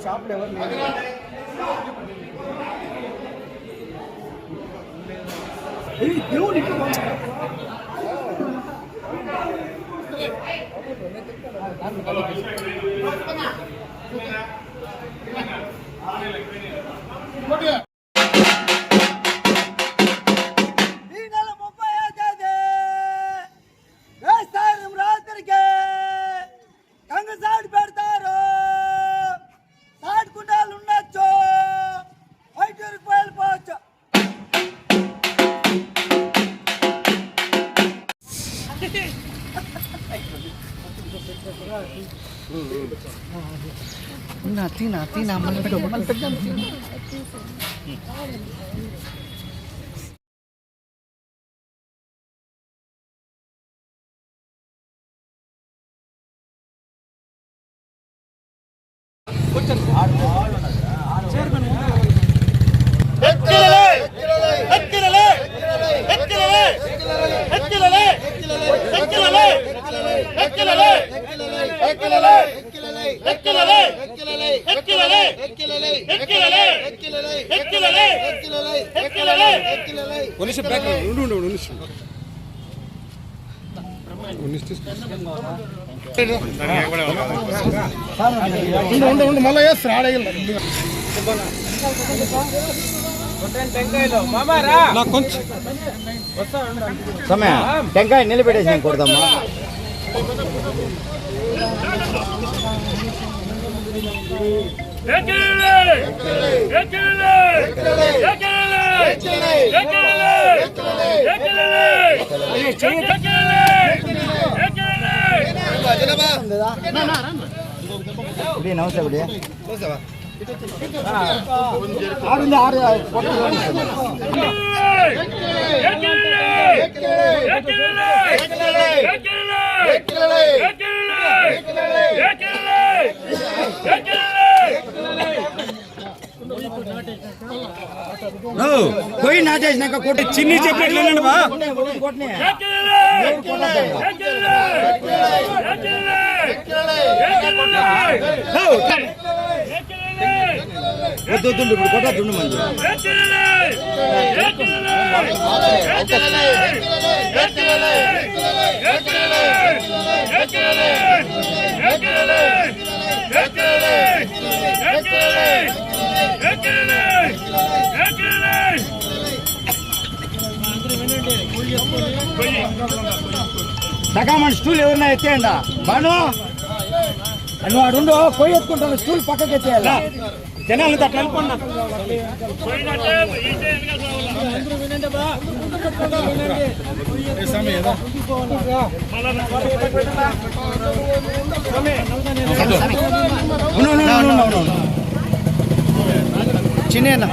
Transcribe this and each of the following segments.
షాప్లో ఎవరు Tina, pegang. మళ్ళీ సమయ టెంకాయ నిలబెట్టేసి కొడదామా నమస్తే कोई ना जाए ना कोटे चिन्नी चपलेट ले लेना बा दो दो कोटा दुनु मंज స్టూల్ ఎవరన్నా ఎత్తేయండా బాను నువ్వు అడుండో పోయి ఎత్తుకుంటాను స్టూల్ పక్కకి ఎత్తేయాలా జనాలు అట్లా అనుకున్నా చిన్న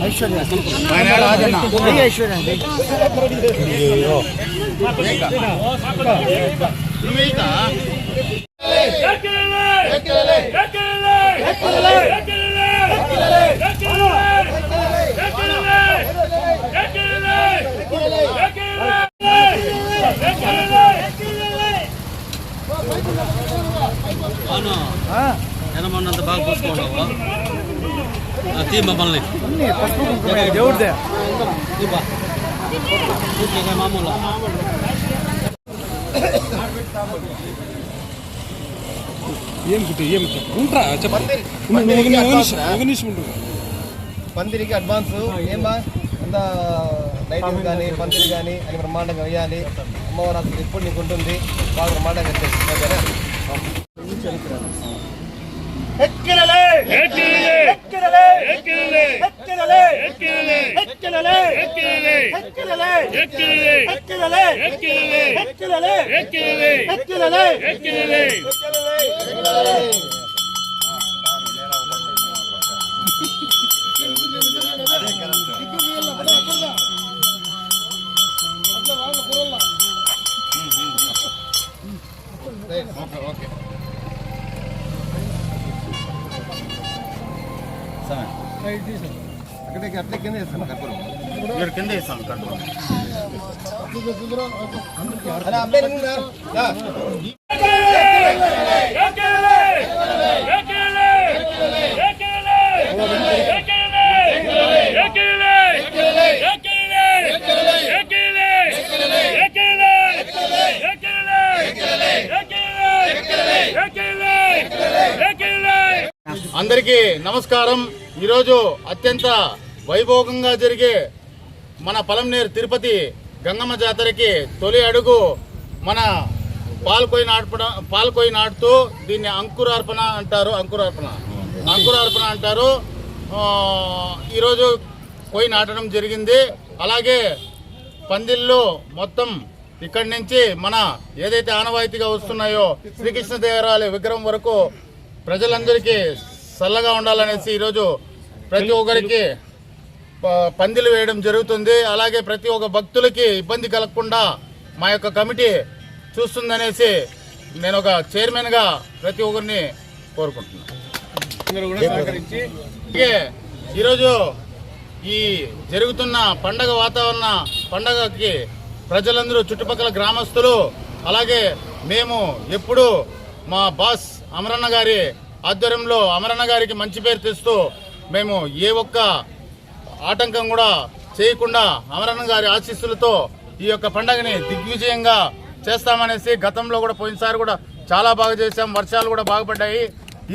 ఐశ్వర్య మొన్నంత బాగా చూసుకున్నావా తీ మమ్మల్ని దేవుడిదే మామూలు ఉంటా చెప్పండి పందిరికి అడ్వాన్స్ ఏమా అంత లైటింగ్ కానీ పందిరి కానీ అది బ్రహ్మాండంగా వేయాలి. అమ్మవారు అసలు ఎప్పుడు నీకు ఉంటుంది బాగా బ్రహ్మాండంగా వచ్చేసి అట్లే కింద వేస్తాను కర్పూరం కింద వేస్తాను కర్పూరం. అరే అబ్బాయి అందరికీ నమస్కారం. ఈరోజు అత్యంత వైభోగంగా జరిగే మన పలంనేరు తిరుపతి గంగమ్మ జాతరకి తొలి అడుగు మన పాల్కొయి నాటుతూ దీన్ని అంకురార్పణ అంటారు. ఈరోజు కొయ్యి నాటడం జరిగింది. అలాగే పందిళ్ళు మొత్తం ఇక్కడి నుంచి మన ఏదైతే ఆనవాయితీగా వస్తున్నాయో శ్రీకృష్ణదేవరాయల విగ్రహం వరకు ప్రజలందరికీ చల్లగా ఉండాలనేసి ఈరోజు ప్రతి ఒక్కరికి పందిలు వేయడం జరుగుతుంది. అలాగే ప్రతి ఒక్క భక్తులకి ఇబ్బంది కలగకుండా మా యొక్క కమిటీ చూస్తుందనేసి నేను ఒక చైర్మన్గా ప్రతి ఒక్కరిని కోరుకుంటున్నాను. ఈరోజు ఈ జరుగుతున్న పండగకి ప్రజలందరూ చుట్టుపక్కల గ్రామస్తులు అలాగే మేము ఎప్పుడూ మా బాస్ అమరన్న గారి ఆధ్వర్యంలో అమరన్న గారికి మంచి పేరు తెస్తూ మేము ఏ ఒక్క ఆటంకం కూడా చేయకుండా అమరన్న గారి ఆశీస్సులతో ఈ యొక్క పండగని దిగ్విజయంగా చేస్తామనేసి గతంలో కూడా పోయినసారి కూడా చాలా బాగా చేశాం. వర్షాలు కూడా బాగుపడ్డాయి.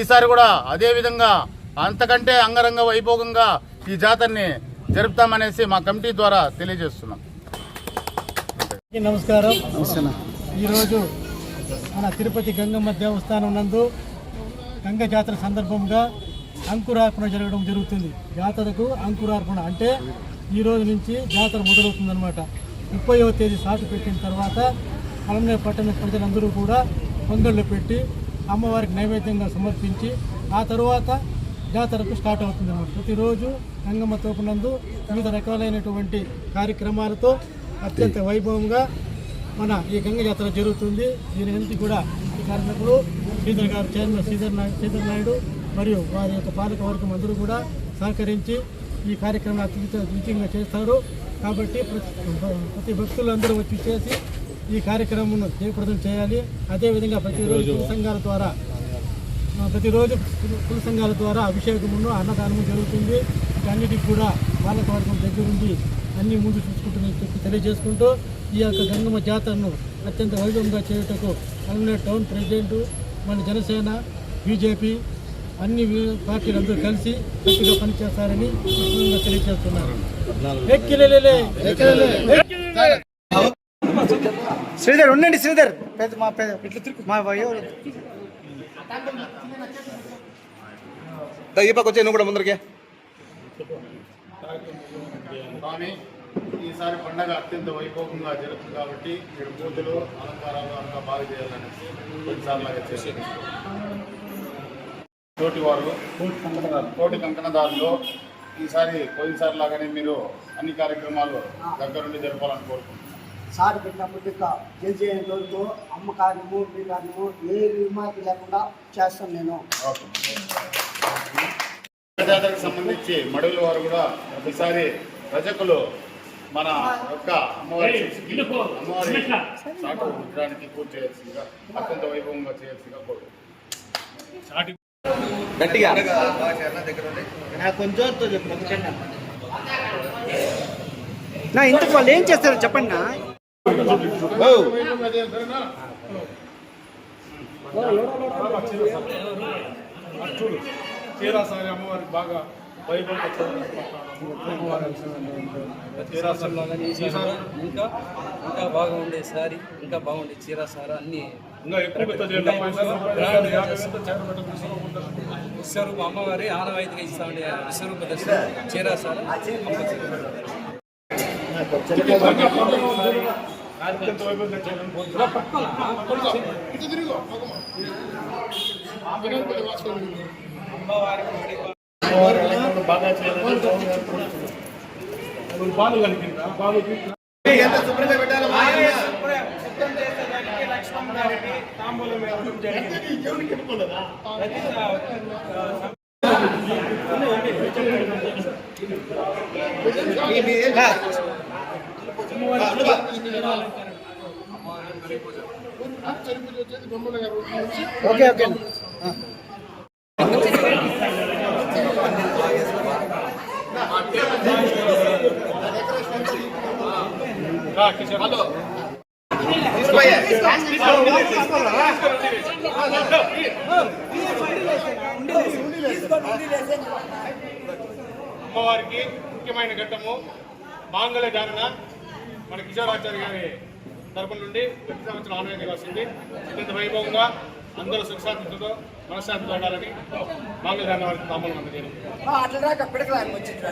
ఈసారి కూడా అదే విధంగా అంతకంటే అంగరంగ వైభోగంగా ఈ జాతరని జరుపుతామనేసి మా కమిటీ ద్వారా తెలియజేస్తున్నాం. నమస్కారం. ఈరోజు మన తిరుపతి గంగమ్మ దేవస్థానం నందు గంగ జాతర సందర్భంగా అంకురార్పణ జరగడం జరుగుతుంది. జాతరకు అంకురార్పణ అంటే ఈ రోజు నుంచి జాతర మొదలవుతుందన్నమాట. 30వ తేదీ సాటు పెట్టిన తర్వాత పలంనేరు పట్టణ ప్రజలందరూ కూడా పొంగళ్ళు పెట్టి అమ్మవారికి నైవేద్యంగా సమర్పించి ఆ తరువాత జాతరకు స్టార్ట్ అవుతుంది అన్నమాట. ప్రతిరోజు గంగమ్మ తోపునందు వివిధ రకాలైనటువంటి కార్యక్రమాలతో అత్యంత వైభవంగా మన ఈ గంగ జాతర జరుగుతుంది. దీని నుంచి కూడా ఈ కార్యక్రమంలో శ్రీధర్ గారు చైర్మన్ శ్రీధర్ నాయుడు మరియు వారి యొక్క పాలక వర్గం అందరూ కూడా సహకరించి ఈ కార్యక్రమం అత్యంతంగా చేస్తారు. కాబట్టి ప్రతి భక్తులందరూ వచ్చి చేసి ఈ కార్యక్రమం జయప్రదం చేయాలి. అదేవిధంగా ప్రతిరోజు కుల సంఘాల ద్వారా అభిషేకమును అన్నదానము జరుగుతుంది. అన్నిటికి కూడా పాలక వర్గం దగ్గరుండి అన్ని ముందు చూసుకుంటుందని చెప్పి తెలియజేసుకుంటూ ఈ యొక్క గంగమ్మ జాతరను అత్యంత వైభవంగా చేయుటకు పలంనేరు టౌన్ ప్రెసిడెంట్ మన జనసేన బీజేపీ అన్ని పార్టీలందరూ కలిసి గట్టిగా పనిచేస్తారని తెలియజేస్తున్నారు. శ్రీధర్ ఉండండి. శ్రీధర్ ఈ పక్క వచ్చే నువ్వు కూడా ముందరికి. కానీ ఈసారి పండగ అత్యంత వైభవంగా జరుగుతుంది కాబట్టి ఇక్కడ పూజలు అలంకారాలు అంతా బాగా చేయాలనేసి కొన్నిసార్లుగా చేసేది. తోటి కంకణదారులు ఈసారి పోయినసారి లాగానే మీరు అన్ని కార్యక్రమాలు దగ్గరుండి జరపాలని కోరుకుంటున్నాను. సారి పెట్టినప్పుడు జేజేఎన్ రోజుతో అమ్మ కార్యము మీ కార్యము ఏ విమాకి లేకుండా చేస్తాను నేను. జాతరకు సంబంధించి మడుగుల వారు కూడా ప్రతిసారి రజకులు మన యొక్క అమ్మవారి సాటు విగ్రహానికి పూజ చేయాల్సిందిగా అత్యంత వైభవంగా చేయాల్సిందిగా కోరుకుంటున్నాను. గట్టిగా కొంచెం నా ఇంతకు వాళ్ళు ఏం చేస్తారో చెప్పండి నా. చీరాసారి అమ్మవారికి బాగా వైభవంగా ఇంకా బాగా ఉండే సారీ ఇంకా బాగుండే చీరాసార అన్ని విశ్వరూప అమ్మవారి ఆనవాయితీగా ఇస్తామండి. విశ్వరూప దర్శనం చేరా సార్. ఎంత శుభ్రంగా పెట్టాలి ఓకే ఓకే అమ్మవారికి ముఖ్యమైన ఘట్టము మాంగళ్య ధారణ మన కిషోరాచార్య గారి తరపున నుండి ప్రతి సంవత్సరం ఆనవాయితీగా వస్తుంది. అత్యంత వైభవంగా అందరూ సుఖశాంతితో మనశ్శాంతితో ఉండాలని మాంగళ్య ధారణ వారికి తాంబూలం అందజేయడం. అట్లా రాక పిడకలు వచ్చింది